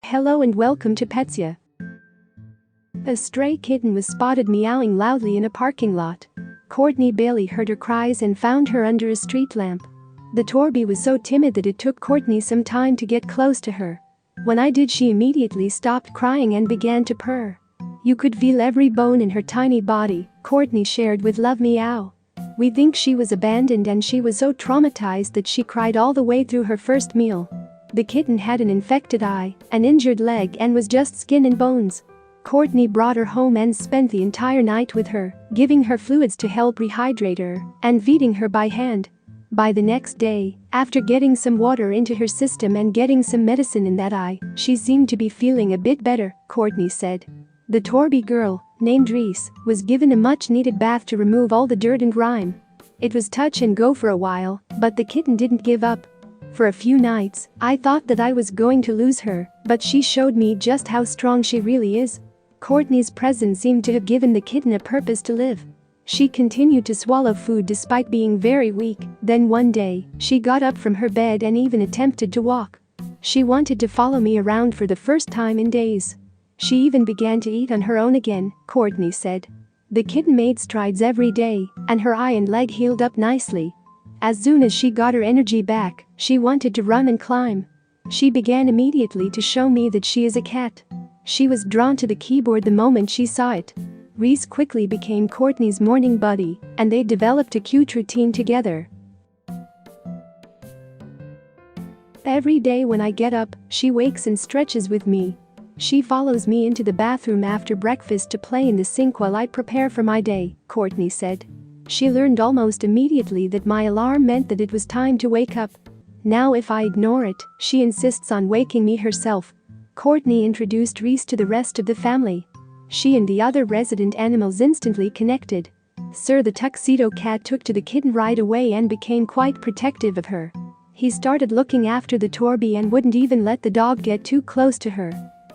Hello and welcome to Petsia. A stray kitten was spotted meowing loudly in a parking lot. Courtney Bailey heard her cries and found her under a street lamp. The Torby was so timid that it took Courtney some time to get close to her. When I did, she immediately stopped crying and began to purr. You could feel every bone in her tiny body, Courtney shared with Love Meow. We think she was abandoned and she was so traumatized that she cried all the way through her first meal. The kitten had an infected eye, an injured leg and was just skin and bones. Courtney brought her home and spent the entire night with her, giving her fluids to help rehydrate her and feeding her by hand. By the next day, after getting some water into her system and getting some medicine in that eye, she seemed to be feeling a bit better, Courtney said. The Torby girl, named Reese, was given a much-needed bath to remove all the dirt and grime. It was touch and go for a while, but the kitten didn't give up. For a few nights, I thought that I was going to lose her, but she showed me just how strong she really is. Courtney's presence seemed to have given the kitten a purpose to live. She continued to swallow food despite being very weak. Then one day, she got up from her bed and even attempted to walk. She wanted to follow me around for the first time in days. She even began to eat on her own again, Courtney said. The kitten made strides every day, and her eye and leg healed up nicely. As soon as she got her energy back, she wanted to run and climb. She began immediately to show me that she is a cat. She was drawn to the keyboard the moment she saw it. Reese quickly became Courtney's morning buddy, and they developed a cute routine together. Every day when I get up, she wakes and stretches with me. She follows me into the bathroom after breakfast to play in the sink while I prepare for my day, Courtney said. She learned almost immediately that my alarm meant that it was time to wake up. Now if I ignore it, she insists on waking me herself. Courtney introduced Reese to the rest of the family. She and the other resident animals instantly connected. Sir the tuxedo cat took to the kitten right away and became quite protective of her. He started looking after the Torby and wouldn't even let the dog get too close to her.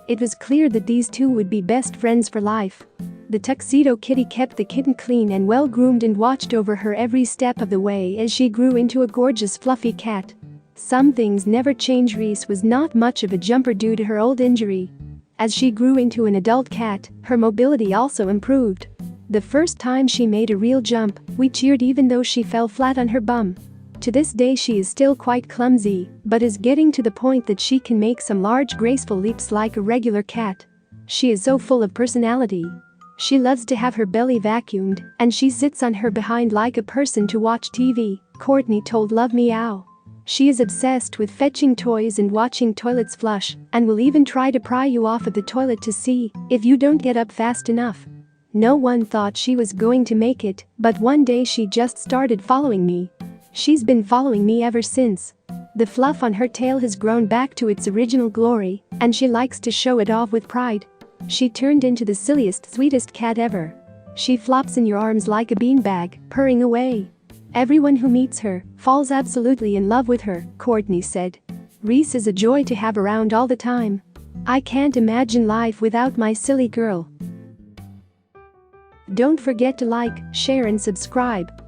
It was clear that these two would be best friends for life. The tuxedo kitty kept the kitten clean and well-groomed and watched over her every step of the way as she grew into a gorgeous fluffy cat. Some things never change. Reese was not much of a jumper due to her old injury. As she grew into an adult cat, her mobility also improved. The first time she made a real jump, we cheered even though she fell flat on her bum. To this day she is still quite clumsy, but is getting to the point that she can make some large graceful leaps like a regular cat. She is so full of personality. She loves to have her belly vacuumed, and she sits on her behind like a person to watch TV, Courtney told Love Meow. She is obsessed with fetching toys and watching toilets flush, and will even try to pry you off of the toilet to see if you don't get up fast enough. No one thought she was going to make it, but one day she just started following me. She's been following me ever since. The fluff on her tail has grown back to its original glory, and she likes to show it off with pride. She turned into the silliest, sweetest cat ever. She flops in your arms like a beanbag, purring away. Everyone who meets her falls absolutely in love with her, Courtney said. Reese is a joy to have around all the time. I can't imagine life without my silly girl. Don't forget to like, share and subscribe.